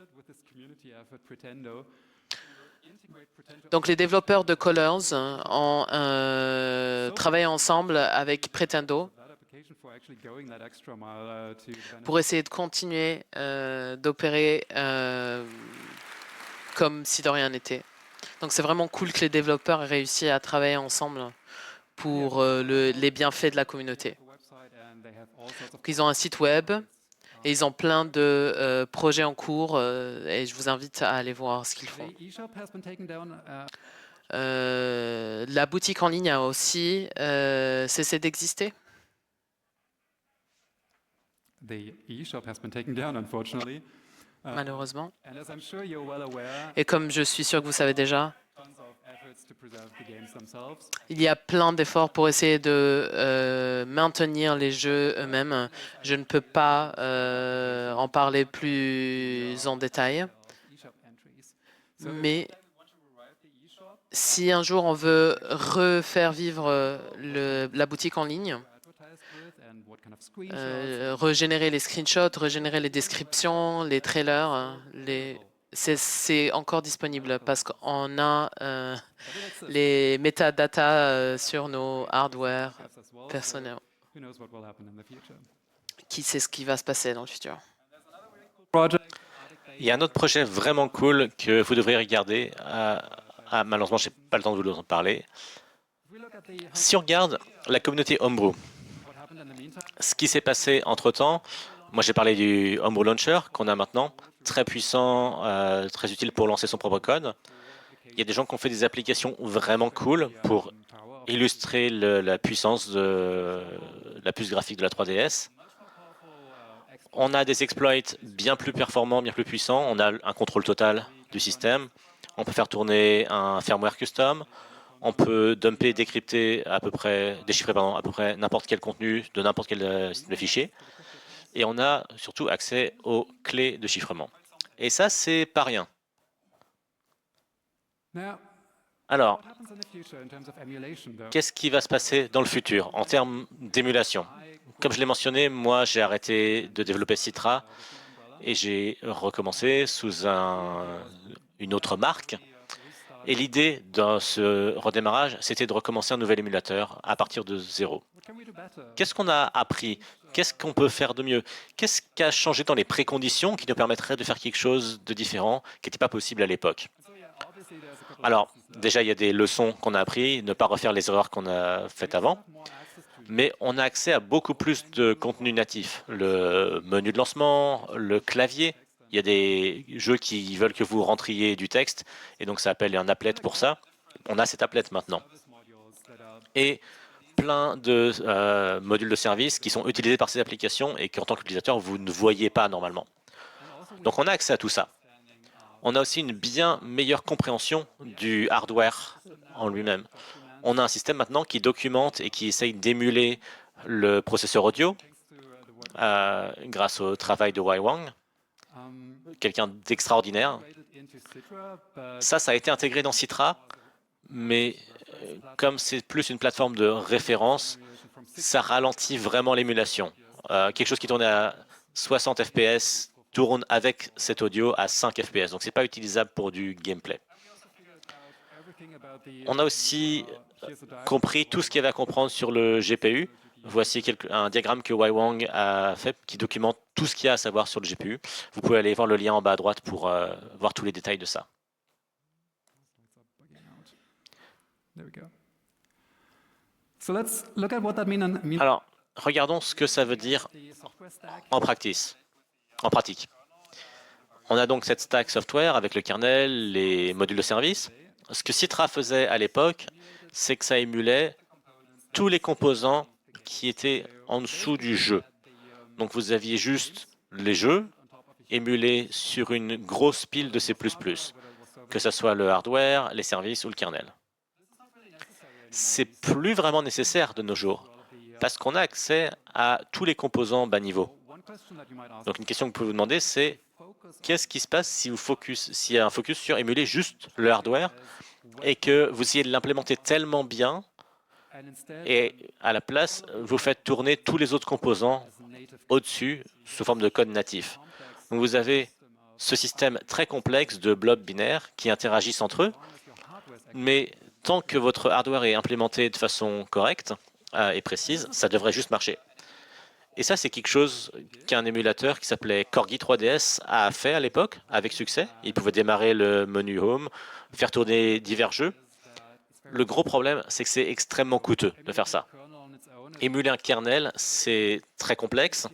Donc, les développeurs de Colors ont travaillé ensemble avec Pretendo pour essayer de continuer d'opérer comme si de rien n'était. Donc, c'est vraiment cool que les développeurs aient réussi à travailler ensemble pour les bienfaits de la communauté. Donc, ils ont un site web et ils ont plein de projets en cours et je vous invite à aller voir ce qu'ils font. La boutique en ligne a aussi cessé d'exister. Malheureusement. Et comme je suis sûr que vous savez déjà, Il y a plein d'efforts pour essayer de maintenir les jeux eux-mêmes. Je ne peux pas en parler plus en détail, mais si un jour on veut refaire vivre la boutique en ligne, régénérer les screenshots, régénérer les descriptions, les trailers, c'est encore disponible parce qu'on a les métadatas sur nos hardware personnels. Qui sait ce qui va se passer dans le futur? Il y a un autre projet vraiment cool que vous devriez regarder. Malheureusement, je n'ai pas le temps de vous en parler. Si on regarde la communauté Homebrew, ce qui s'est passé entre-temps, moi j'ai parlé du Homebrew Launcher qu'on a maintenant, très puissant, très utile pour lancer son propre code. Il y a des gens qui ont fait des applications vraiment cool pour illustrer la puissance de la puce graphique de la 3DS. On a des exploits bien plus performants, bien plus puissants. On a un contrôle total du système. On peut faire tourner un firmware custom. On peut dumper, décrypter déchiffrer à peu près n'importe quel contenu de n'importe quel système de fichiers. Et on a surtout accès aux clés de chiffrement. Et ça, c'est pas rien. Alors, qu'est-ce qui va se passer dans le futur en termes d'émulation? Comme je l'ai mentionné, moi, j'ai arrêté de développer Citra et j'ai recommencé sous une autre marque. Et l'idée dans ce redémarrage, c'était de recommencer un nouvel émulateur à partir de zéro. Qu'est-ce qu'on a appris? Qu'est-ce qu'on peut faire de mieux? Qu'est-ce qui a changé dans les préconditions qui nous permettraient de faire quelque chose de différent qui n'était pas possible à l'époque? Alors, déjà, il y a des leçons qu'on a apprises, ne pas refaire les erreurs qu'on a faites avant, mais on a accès à beaucoup plus de contenu natif. Le menu de lancement, le clavier. Il y a des jeux qui veulent que vous rentriez du texte, et donc ça appelle un applet pour ça. On a cet applet maintenant. Et plein de modules de service qui sont utilisés par ces applications et qu'en tant qu'utilisateur, vous ne voyez pas normalement. Donc on a accès à tout ça. On a aussi une bien meilleure compréhension du hardware en lui-même. On a un système maintenant qui documente et qui essaye d'émuler le processeur audio grâce au travail de Wai Wang, quelqu'un d'extraordinaire. Ça a été intégré dans Citra, mais comme c'est plus une plateforme de référence, ça ralentit vraiment l'émulation. Quelque chose qui tournait à 60 fps tourne avec cet audio à 5 fps, donc ce n'est pas utilisable pour du gameplay. On a aussi compris tout ce qu'il y avait à comprendre sur le GPU. Voici un diagramme que Wai Wang a fait qui documente tout ce qu'il y a à savoir sur le GPU. Vous pouvez aller voir le lien en bas à droite pour voir tous les détails de ça. Alors, regardons ce que ça veut dire en pratique. On a donc cette stack software avec le kernel, les modules de service. Ce que Citra faisait à l'époque, c'est que ça émulait tous les composants qui étaient en dessous du jeu. Donc vous aviez juste les jeux émulés sur une grosse pile de C++, que ce soit le hardware, les services ou le kernel. C'est plus vraiment nécessaire de nos jours, parce qu'on a accès à tous les composants bas niveau. Donc une question que vous pouvez vous demander, c'est qu'est-ce qui se passe si s'il y a un focus sur émuler juste le hardware et que vous essayez de l'implémenter tellement bien et à la place, vous faites tourner tous les autres composants au-dessus sous forme de code natif. Donc vous avez ce système très complexe de blobs binaires qui interagissent entre eux, mais tant que votre hardware est implémenté de façon correcte et précise, ça devrait juste marcher. Et ça, c'est quelque chose qu'un émulateur qui s'appelait Corgi 3DS a fait à l'époque, avec succès. Il pouvait démarrer le menu Home, faire tourner divers jeux. Le gros problème, c'est que c'est extrêmement coûteux de faire ça. Émuler un kernel, c'est très complexe.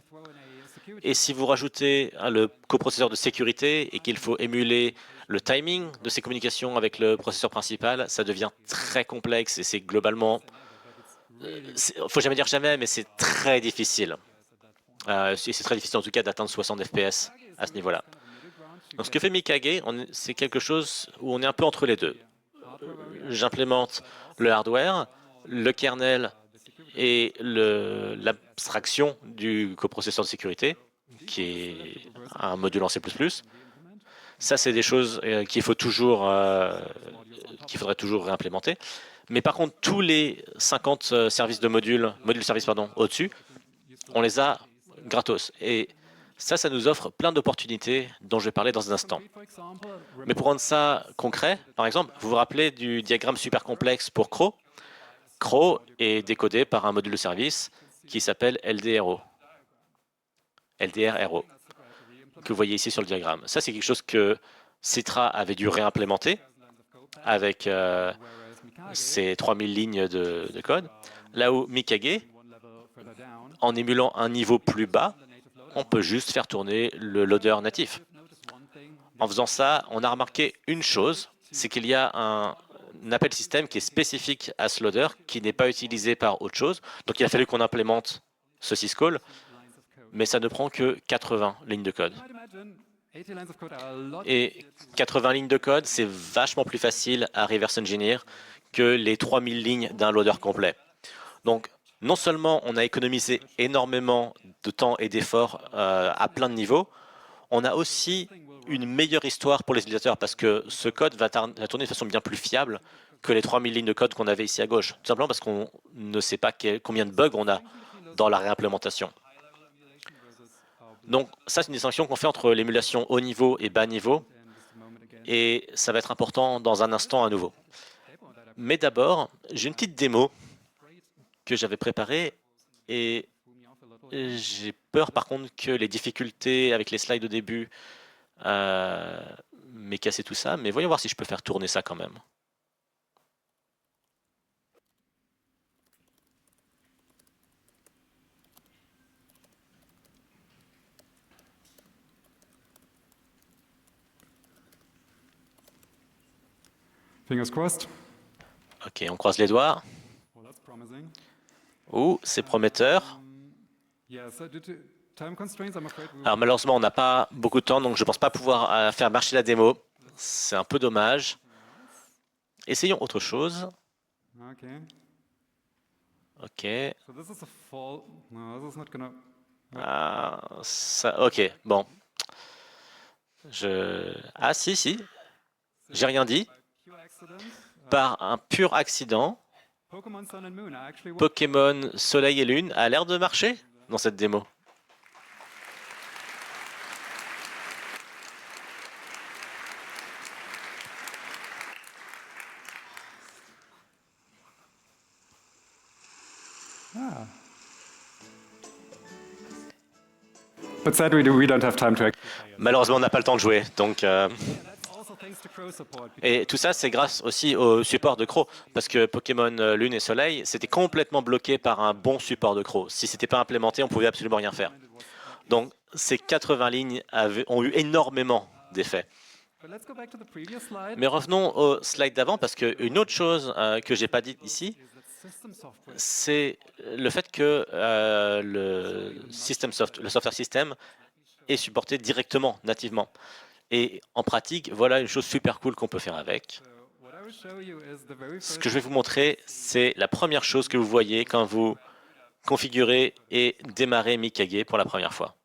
Et si vous rajoutez le coprocesseur de sécurité et qu'il faut émuler le timing de ces communications avec le processeur principal, ça devient très complexe et c'est globalement... Il ne faut jamais dire jamais, mais c'est très difficile. C'est très difficile en tout cas d'atteindre 60 fps à ce niveau-là. Donc ce que fait Mikage, c'est quelque chose où on est un peu entre les deux. j'implémente le hardware, le kernel et l'abstraction du coprocesseur de sécurité, qui est un module en C++. Ça, c'est des choses qu'il faudrait toujours réimplémenter. Mais par contre, tous les 50 services de modules services au-dessus, on les a gratos. Et ça nous offre plein d'opportunités dont je vais parler dans un instant. Mais pour rendre ça concret, par exemple, vous vous rappelez du diagramme super complexe pour CRO? CRO est décodé par un module de service qui s'appelle LDRO. LDRO, que vous voyez ici sur le diagramme. Ça, c'est quelque chose que Citra avait dû réimplémenter avec ces 3000 lignes de code. Là où Mikage, en émulant un niveau plus bas, on peut juste faire tourner le loader natif. En faisant ça, on a remarqué une chose, c'est qu'il y a un appel système qui est spécifique à ce loader, qui n'est pas utilisé par autre chose. Donc il a fallu qu'on implémente ce syscall, mais ça ne prend que 80 lignes de code. Et 80 lignes de code, c'est vachement plus facile à reverse engineer que les 3000 lignes d'un loader complet. Donc, non seulement on a économisé énormément de temps et d'efforts à plein de niveaux, on a aussi une meilleure histoire pour les utilisateurs parce que ce code va tourner de façon bien plus fiable que les 3000 lignes de code qu'on avait ici à gauche. Tout simplement parce qu'on ne sait pas combien de bugs on a dans la réimplémentation. Donc ça, c'est une distinction qu'on fait entre l'émulation haut niveau et bas niveau, et ça va être important dans un instant à nouveau. Mais d'abord, j'ai une petite démo que j'avais préparée, et j'ai peur par contre que les difficultés avec les slides au début m'aient cassé tout ça, mais voyons voir si je peux faire tourner ça quand même. Fingers crossed. Ok, on croise les doigts. Well, that's promising. Ouh, c'est prometteur. Yeah, so due to time constraints, I'm afraid we Alors malheureusement, on n'a pas beaucoup de temps, donc je ne pense pas pouvoir faire marcher la démo. C'est un peu dommage. Essayons autre chose. Okay. Ok. So this is a fall. No, this is not gonna. Ok, bon. Ah si. J'ai rien dit. Pure accident. Par un pur accident, Pokémon Sun and Moon actually. Pokémon Soleil et Lune a l'air de marcher dans cette démo. Ah. But sadly, we don't have time to. Malheureusement, on n'a pas le temps de jouer, donc. Et tout ça, c'est grâce aussi au support de Crow, parce que Pokémon Lune et Soleil, c'était complètement bloqué par un bon support de Crow. Si c'était pas implémenté, on pouvait absolument rien faire. Donc, ces 80 lignes ont eu énormément d'effets. Mais revenons au slide d'avant, parce qu'une autre chose que j'ai pas dite ici, c'est le fait que le software system est supporté directement, nativement. Et en pratique, voilà une chose super cool qu'on peut faire avec. Ce que je vais vous montrer, c'est la première chose que vous voyez quand vous configurez et démarrez Mikage pour la première fois.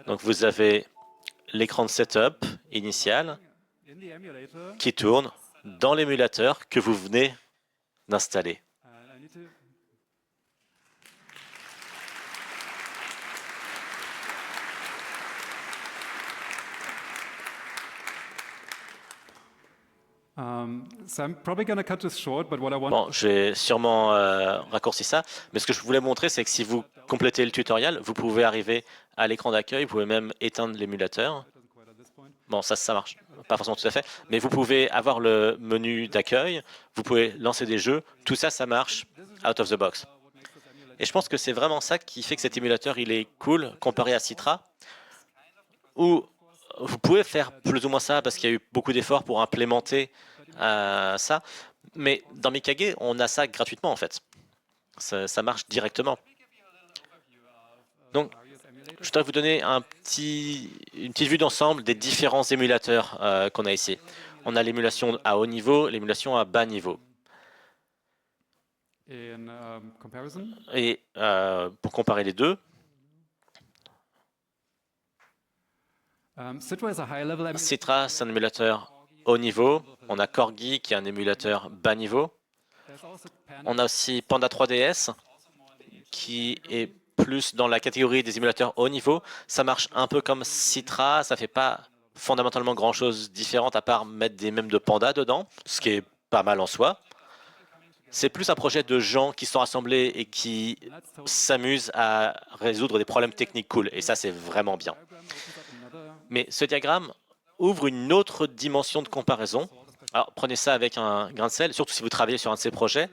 Donc vous avez l'écran de setup initial qui tourne dans l'émulateur que vous venez d'installer. Bon, j'ai sûrement raccourci ça, mais ce que je voulais montrer, c'est que si vous complétez le tutoriel, vous pouvez arriver à l'écran d'accueil, vous pouvez même éteindre l'émulateur. Bon, ça marche pas forcément tout à fait, mais vous pouvez avoir le menu d'accueil, vous pouvez lancer des jeux, tout ça, ça marche out of the box. Et je pense que c'est vraiment ça qui fait que cet émulateur, il est cool comparé à Citra, où vous pouvez faire plus ou moins ça parce qu'il y a eu beaucoup d'efforts pour implémenter ça, mais dans Mikage, on a ça gratuitement en fait. Ça marche directement. Donc, je voudrais vous donner une petite vue d'ensemble des différents émulateurs qu'on a ici. On a l'émulation à haut niveau, l'émulation à bas niveau. Et pour comparer les deux, Citra, c'est un émulateur haut niveau. On a Corgi, qui est un émulateur bas niveau. On a aussi Panda 3DS, qui est plus dans la catégorie des émulateurs haut niveau. Ça marche un peu comme Citra, ça fait pas fondamentalement grand-chose différente à part mettre des mèmes de Panda dedans, ce qui est pas mal en soi. C'est plus un projet de gens qui sont rassemblés et qui s'amusent à résoudre des problèmes techniques cool, et ça, c'est vraiment bien. Mais ce diagramme ouvre une autre dimension de comparaison. Alors, prenez ça avec un grain de sel, surtout si vous travaillez sur un de ces projets.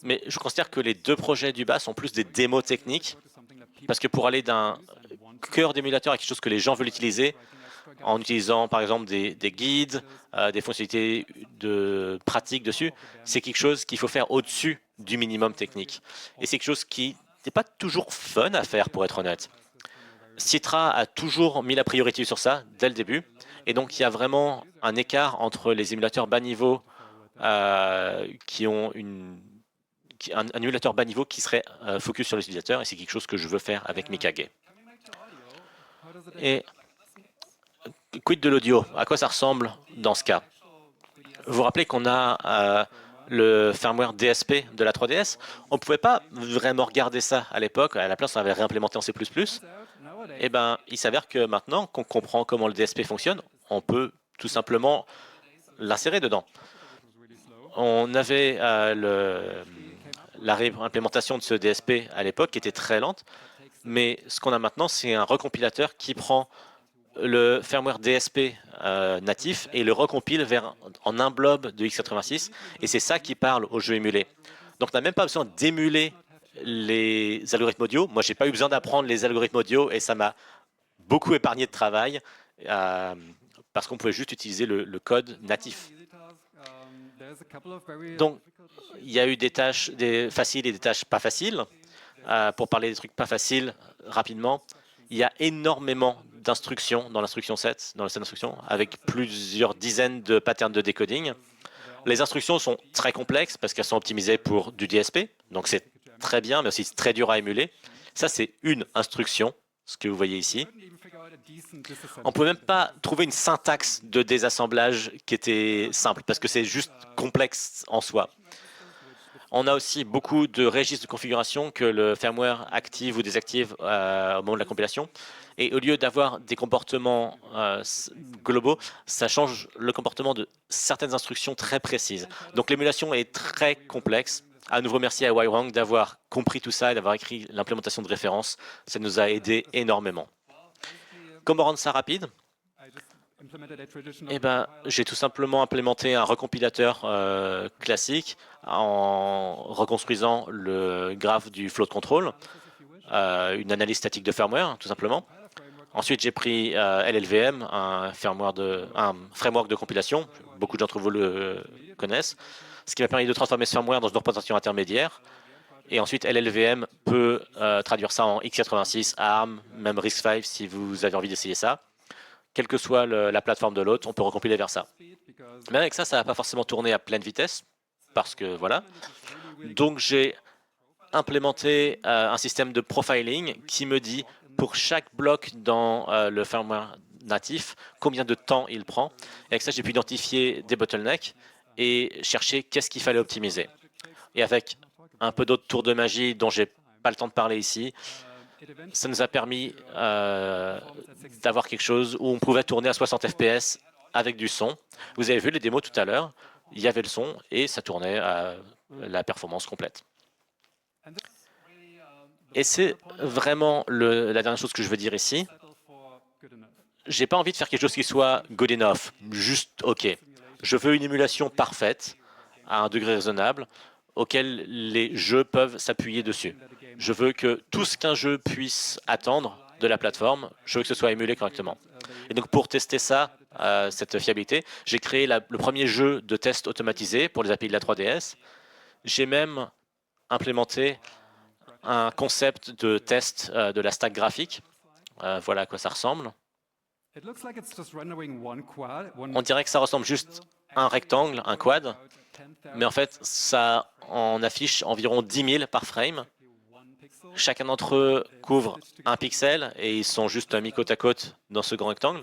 Mais je considère que les deux projets du bas sont plus des démos techniques, parce que pour aller d'un cœur d'émulateur à quelque chose que les gens veulent utiliser, en utilisant par exemple des guides, des fonctionnalités de pratique dessus, c'est quelque chose qu'il faut faire au-dessus du minimum technique. Et c'est quelque chose qui n'est pas toujours fun à faire, pour être honnête. Citra a toujours mis la priorité sur ça dès le début, et donc il y a vraiment un écart entre les émulateurs bas niveau qui ont un émulateur bas niveau qui serait focus sur l'utilisateur, et c'est quelque chose que je veux faire avec Mikage. Et quid de l'audio? À quoi ça ressemble dans ce cas? Vous vous rappelez qu'on a le firmware DSP de la 3DS? On ne pouvait pas vraiment regarder ça à l'époque. À la place, on avait réimplémenté en C++. Eh bien, il s'avère que maintenant qu'on comprend comment le DSP fonctionne, on peut tout simplement l'insérer dedans. On avait la réimplémentation de ce DSP à l'époque qui était très lente, mais ce qu'on a maintenant, c'est un recompilateur qui prend le firmware DSP natif et le recompile en un blob de x86, et c'est ça qui parle aux jeux émulés. Donc, on n'a même pas besoin d'émuler les algorithmes audio. Moi, je n'ai pas eu besoin d'apprendre les algorithmes audio, et ça m'a beaucoup épargné de travail parce qu'on pouvait juste utiliser le code natif. Donc, il y a eu des tâches faciles et des tâches pas faciles. Pour parler des trucs pas faciles, rapidement, il y a énormément d'instructions dans l'instruction set, dans le set d'instruction, avec plusieurs dizaines de patterns de decoding. Les instructions sont très complexes parce qu'elles sont optimisées pour du DSP, donc c'est très bien, mais aussi très dur à émuler. Ça, c'est une instruction, ce que vous voyez ici. On ne peut même pas trouver une syntaxe de désassemblage qui était simple, parce que c'est juste complexe en soi. On a aussi beaucoup de registres de configuration que le firmware active ou désactive au moment de la compilation. Et au lieu d'avoir des comportements globaux, ça change le comportement de certaines instructions très précises. Donc l'émulation est très complexe. À nouveau, merci à Wyrong d'avoir compris tout ça et d'avoir écrit l'implémentation de référence. Ça nous a aidé énormément. Comment rendre ça rapide? Eh ben, j'ai tout simplement implémenté un recompilateur classique en reconstruisant le graphe du flow de contrôle, une analyse statique de firmware, tout simplement. Ensuite, j'ai pris LLVM, un framework de compilation. Beaucoup d'entre vous le connaissent, ce qui m'a permis de transformer ce firmware dans une représentation intermédiaire. Et ensuite, LLVM peut traduire ça en x86, ARM, même RISC-V si vous avez envie d'essayer ça. Quelle que soit la plateforme de l'autre, on peut recompiler vers ça. Mais avec ça, ça ne va pas forcément tourner à pleine vitesse, parce que voilà. Donc, j'ai implémenté un système de profiling qui me dit, pour chaque bloc dans le firmware natif, combien de temps il prend. Et avec ça, j'ai pu identifier des bottlenecks et chercher qu'est-ce qu'il fallait optimiser. Et avec un peu d'autres tours de magie dont je n'ai pas le temps de parler ici, ça nous a permis d'avoir quelque chose où on pouvait tourner à 60 fps avec du son. Vous avez vu les démos tout à l'heure, il y avait le son et ça tournait à la performance complète. Et c'est vraiment la dernière chose que je veux dire ici. Je n'ai pas envie de faire quelque chose qui soit good enough, juste OK. Je veux une émulation parfaite, à un degré raisonnable, auquel les jeux peuvent s'appuyer dessus. Je veux que tout ce qu'un jeu puisse attendre de la plateforme, je veux que ce soit émulé correctement. Et donc pour tester ça, cette fiabilité, j'ai créé le premier jeu de test automatisé pour les API de la 3DS. J'ai même implémenté un concept de test de la stack graphique. Voilà à quoi ça ressemble. On dirait que ça ressemble juste à un rectangle, un quad, mais en fait, ça en affiche environ 10 000 par frame. Chacun d'entre eux couvre un pixel et ils sont juste mis côte à côte dans ce grand rectangle.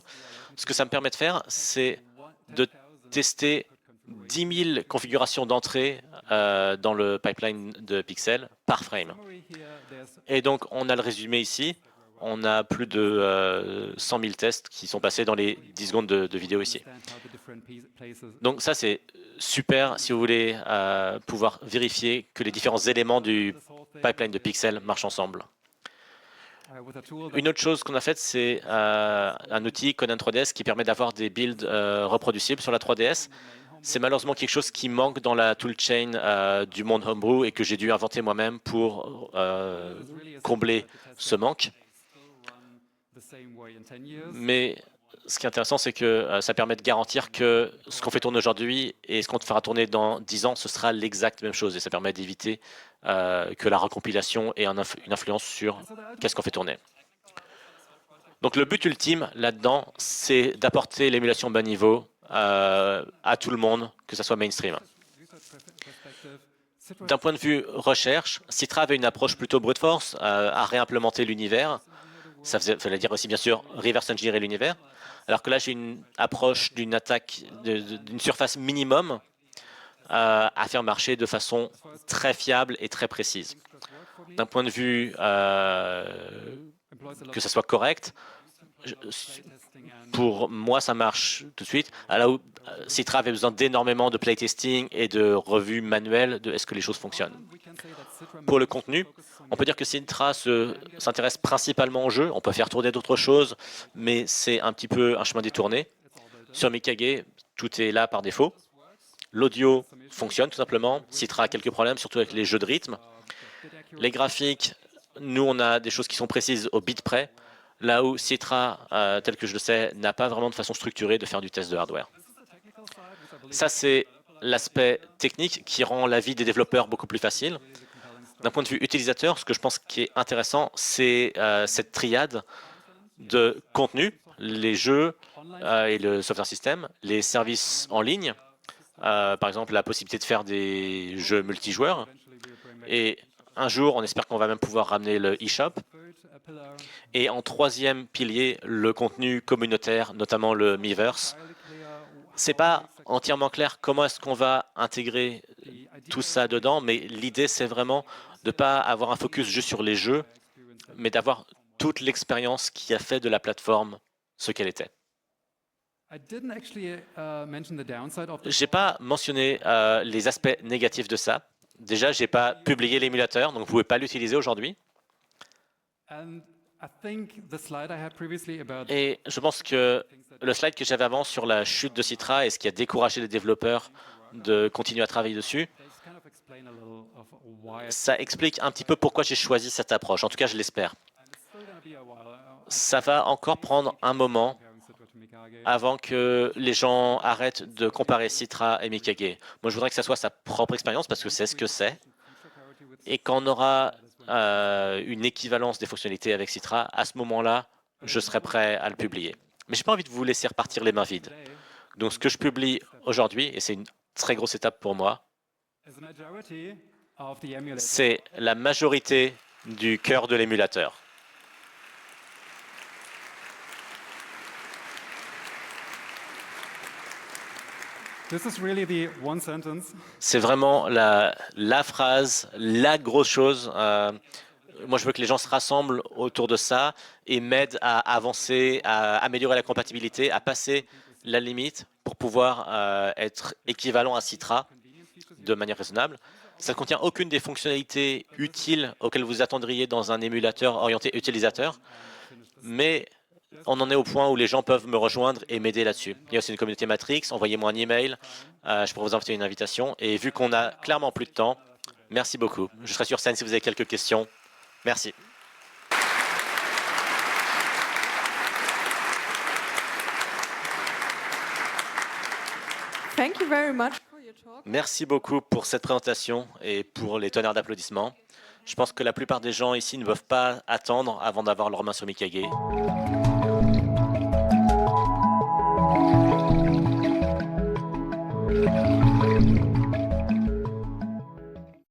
Ce que ça me permet de faire, c'est de tester 10 000 configurations d'entrée dans le pipeline de pixels par frame. Et donc, on a le résumé ici. On a plus de 100 000 tests qui sont passés dans les 10 secondes de vidéo ici. Donc ça, c'est super si vous voulez pouvoir vérifier que les différents éléments du pipeline de pixels marchent ensemble. Une autre chose qu'on a faite, c'est un outil Conan 3DS qui permet d'avoir des builds reproducibles sur la 3DS. C'est malheureusement quelque chose qui manque dans la toolchain du monde homebrew et que j'ai dû inventer moi-même pour combler ce manque. Mais ce qui est intéressant, c'est que ça permet de garantir que ce qu'on fait tourner aujourd'hui et ce qu'on fera tourner dans 10 ans, ce sera l'exacte même chose. Et ça permet d'éviter que la recompilation ait une influence sur qu'est-ce qu'on fait tourner. Donc le but ultime là-dedans, c'est d'apporter l'émulation bas niveau à tout le monde, que ce soit mainstream. D'un point de vue recherche, Citra avait une approche plutôt brute force à réimplémenter l'univers. Ça veut dire aussi, bien sûr, reverse engineer l'univers. Alors que là, j'ai une approche d'une attaque d'une surface minimum à faire marcher de façon très fiable et très précise. D'un point de vue que ça soit correct, pour moi, ça marche tout de suite. Là où Citra avait besoin d'énormément de playtesting et de revues manuelles de est-ce que les choses fonctionnent. Pour le contenu, on peut dire que Citra s'intéresse principalement au jeu. On peut faire tourner d'autres choses, mais c'est un petit peu un chemin détourné. Sur Mikage, tout est là par défaut. L'audio fonctionne tout simplement. Citra a quelques problèmes, surtout avec les jeux de rythme. Les graphiques, nous, on a des choses qui sont précises au bit près, là où Citra, tel que je le sais, n'a pas vraiment de façon structurée de faire du test de hardware. Ça, c'est l'aspect technique qui rend la vie des développeurs beaucoup plus facile. D'un point de vue utilisateur, ce que je pense qui est intéressant, c'est cette triade de contenu, les jeux et le software system, les services en ligne, par exemple la possibilité de faire des jeux multijoueurs. Et un jour, on espère qu'on va même pouvoir ramener le eShop. Et en troisième pilier, le contenu communautaire, notamment le Miiverse. C'est pas entièrement clair comment est-ce qu'on va intégrer tout ça dedans, mais l'idée, c'est vraiment de ne pas avoir un focus juste sur les jeux, mais d'avoir toute l'expérience qui a fait de la plateforme ce qu'elle était. Je n'ai pas mentionné les aspects négatifs de ça. Déjà, je n'ai pas publié l'émulateur, donc vous ne pouvez pas l'utiliser aujourd'hui. Et je pense que le slide que j'avais avant sur la chute de Citra et ce qui a découragé les développeurs de continuer à travailler dessus, ça explique un petit peu pourquoi j'ai choisi cette approche. En tout cas, je l'espère. Ça va encore prendre un moment avant que les gens arrêtent de comparer Citra et Mikage. Moi, je voudrais que ça soit sa propre expérience parce que c'est ce que c'est. Et quand on aura une équivalence des fonctionnalités avec Citra, à ce moment-là, je serai prêt à le publier. Mais je n'ai pas envie de vous laisser repartir les mains vides. Donc, ce que je publie aujourd'hui, et c'est une très grosse étape pour moi, c'est la majorité du cœur de l'émulateur. C'est vraiment la phrase, la grosse chose. Moi, je veux que les gens se rassemblent autour de ça et m'aident à avancer, à améliorer la compatibilité, à passer la limite pour pouvoir être équivalent à Citra de manière raisonnable. Ça ne contient aucune des fonctionnalités utiles auxquelles vous attendriez dans un émulateur orienté utilisateur, mais on en est au point où les gens peuvent me rejoindre et m'aider là-dessus. Il y a aussi une communauté Matrix, envoyez-moi un email, je pourrais vous envoyer une invitation. Et vu qu'on a clairement plus de temps, merci beaucoup. Je serai sur scène si vous avez quelques questions. Merci. Thank you very much for your talk. Merci beaucoup pour cette présentation et pour les tonnerres d'applaudissements. Je pense que la plupart des gens ici ne peuvent pas attendre avant d'avoir leur main sur Mikage.